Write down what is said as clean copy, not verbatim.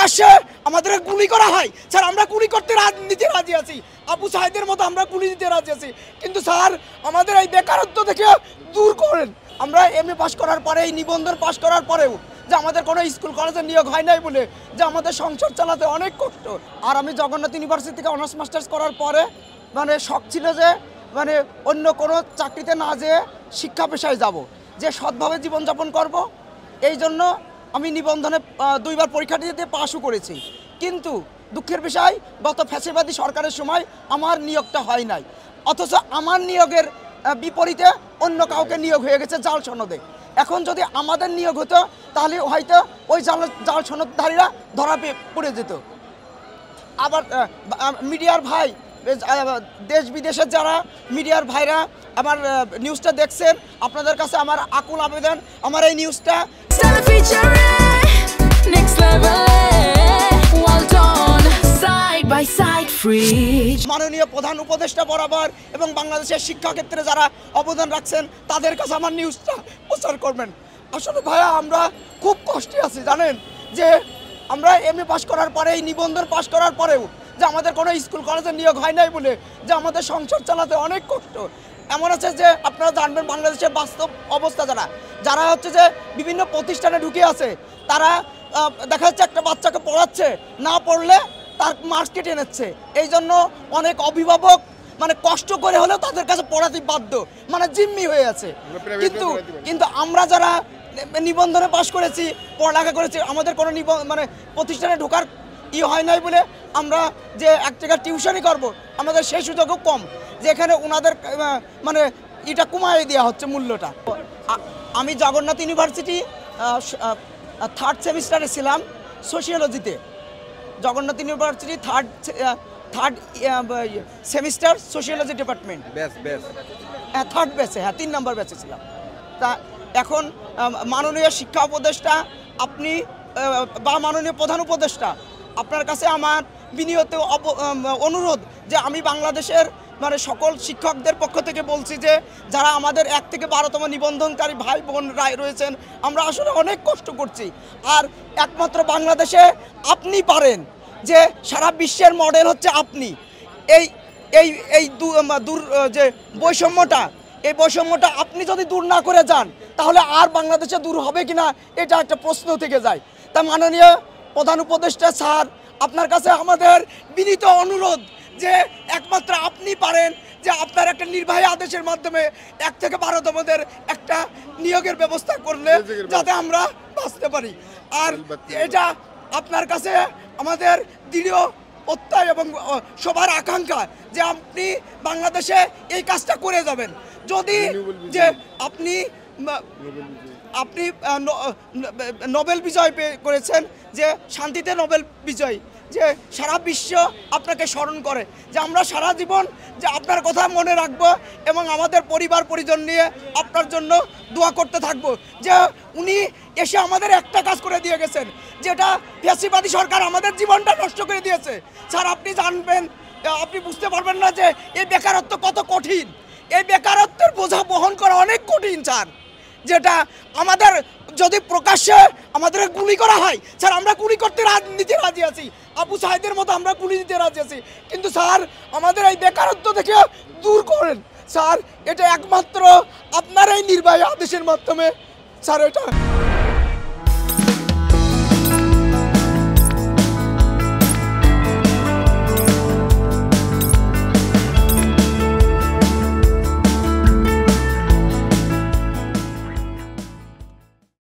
প্রকাশ্যে আমাদের গুলি করা হয় স্যার, আমরা গুলি করতে নিতে রাজি আছি, আবু সাইদের মতো আমরা গুলি দিতে রাজি আছি, কিন্তু স্যার আমাদের এই বেকারত্ব থেকে দূর করেন। আমরা এমএ পাস করার পরে, এই নিবন্ধন পাস করার পরেও যে আমাদের কোনো স্কুল কলেজে নিয়োগ হয় নাই বলে যে আমাদের সংসার চালাতে অনেক কষ্ট। আর আমি জগন্নাথ ইউনিভার্সিটি থেকে অনার্স মাস্টার্স করার পরে মানে শখ ছিল যে মানে অন্য কোনো চাকরিতে না যেয়ে শিক্ষা পেশায় যাব, যে সৎভাবে জীবনযাপন করব। এই জন্য আমি নিবন্ধনে 2বার পরীক্ষা দিতে পাশও করেছি, কিন্তু দুঃখের বিষয় গত ফ্যাসিবাদী সরকারের সময় আমার নিয়োগটা হয় নাই, অথচ আমার নিয়োগের বিপরীতে অন্য কাউকে নিয়োগ হয়ে গেছে জাল সনদে। এখন যদি আমাদের নিয়োগ হতো তাহলে হয়তো ওই জাল সনদধারীরা ধরা পড়ে যেত। আবার মিডিয়ার ভাই, দেশ বিদেশের যারা মিডিয়ার ভাইরা আমার নিউজটা দেখছেন, আপনাদের কাছে আমার আকুল আবেদন, আমার এই নিউজটা মাননীয় প্রধান উপদেষ্টা বরাবর এবং বাংলাদেশের শিক্ষাক্ষেত্রে যারা অবদান রাখছেন তাদের কাছে আমার নিউজটা প্রচার করবেন। আসলে ভাইয়া আমরা খুব কষ্টে আছি জানেন, যে আমরা এমএ পাস করার পরে, এই নিবন্ধন পাস করার পরেও যে আমাদের কোনো স্কুল কলেজে নিয়োগ হয় নাই বলে যে আমাদের সংসার চালাতে অনেক কষ্ট। এমন আছে যে আপনারা জানবেন বাংলাদেশের বাস্তব অবস্থা, যারা হচ্ছে যে বিভিন্ন প্রতিষ্ঠানে ঢুকে আছে, তারা দেখা যাচ্ছে একটা বাচ্চাকে পড়াচ্ছে, না পড়লে তার মার্কস কেটে নিচ্ছে। এই জন্য অনেক অভিভাবক মানে কষ্ট করে হলেও তাদের কাছে পড়াতে বাধ্য, মানে জিম্মি হয়ে আছে। কিন্তু আমরা যারা নিবন্ধনে পাশ করেছি, পড়ালেখা করেছি, আমাদের কোনো মানে প্রতিষ্ঠানে ঢোকার হয় নাই বলে আমরা যে এক জায়গায় টিউশনই করবো, আমাদের সেই সুযোগও কম, যে এখানে ওনাদের মানে এটা কমায় দেওয়া হচ্ছে মূল্যটা। আমি জগন্নাথ ইউনিভার্সিটি 3rd সেমিস্টারে ছিলাম সোশিওলজিতে, Jagannath university third semester sociology department, 3rd ব্যাচে, হ্যাঁ 3 নম্বর ব্যাচে ছিলাম। তা এখন মাননীয় শিক্ষা উপদেষ্টা আপনি বা মাননীয় প্রধান উপদেষ্টা, আপনার কাছে আমার বিনীত অনুরোধ যে আমি বাংলাদেশের মানে সকল শিক্ষকদের পক্ষ থেকে বলছি যে যারা আমাদের 1 থেকে 12তম নিবন্ধনকারী ভাই বোন রয়েছেন, আমরা আসলে অনেক কষ্ট করছি। আর একমাত্র বাংলাদেশে আপনি পারেন, যে সারা বিশ্বের মডেল হচ্ছে আপনি। এই এই এই যে বৈষম্যটা, এই বৈষম্যটা আপনি যদি দূর না করে যান তাহলে আর বাংলাদেশে দূর হবে কিনা এটা একটা প্রশ্ন থেকে যায়। তা মাননীয় প্রধান উপদেষ্টা স্যার, আপনার কাছে আমাদের বিনীত অনুরোধ যে একমাত্র আপনি পারেন যে আপনার একটা নির্বাহী আদেশের মাধ্যমে 1 থেকে 12তমদের একটা নিয়োগের ব্যবস্থা করলে যাতে আমরা বাঁচতে পারি। আর এটা আপনার কাছে আমাদের দৃঢ় প্রত্যয় এবং সবার আকাঙ্ক্ষা যে আপনি বাংলাদেশে এই কাজটা করে যাবেন। যদি যে আপনি নোবেল বিজয় করেছেন, যে শান্তিতে নোবেল বিজয়, যে সারা বিশ্ব আপনাকে স্মরণ করে, যে আমরা সারা জীবন যে আপনার কথা মনে রাখবো এবং আমাদের পরিবার পরিজন নিয়ে আপনার জন্য দোয়া করতে থাকবো। যে উনি এসে আমাদের একটা কাজ করে দিয়ে গেছেন, যেটা ফ্যাসিবাদী সরকার আমাদের জীবনটা নষ্ট করে দিয়েছে। স্যার আপনি জানবেন, আপনি বুঝতে পারবেন না যে এই বেকারত্ব কত কঠিন, এই বেকারত্বের বোঝা বহন করা অনেক কঠিন স্যার। যেটা আমাদের যদি প্রকাশ্যে আমাদের গুলি করা হয় স্যার, আমরা গুলি করতে নিতে রাজি আছি, আবু সাইদের মতো আমরা গুলি দিতে রাজি আছি, কিন্তু স্যার আমাদের এই বেকারত্ব থেকে দূর করেন স্যার। এটা একমাত্র আপনার এই নির্বাহী আদেশের মাধ্যমে স্যার, এটা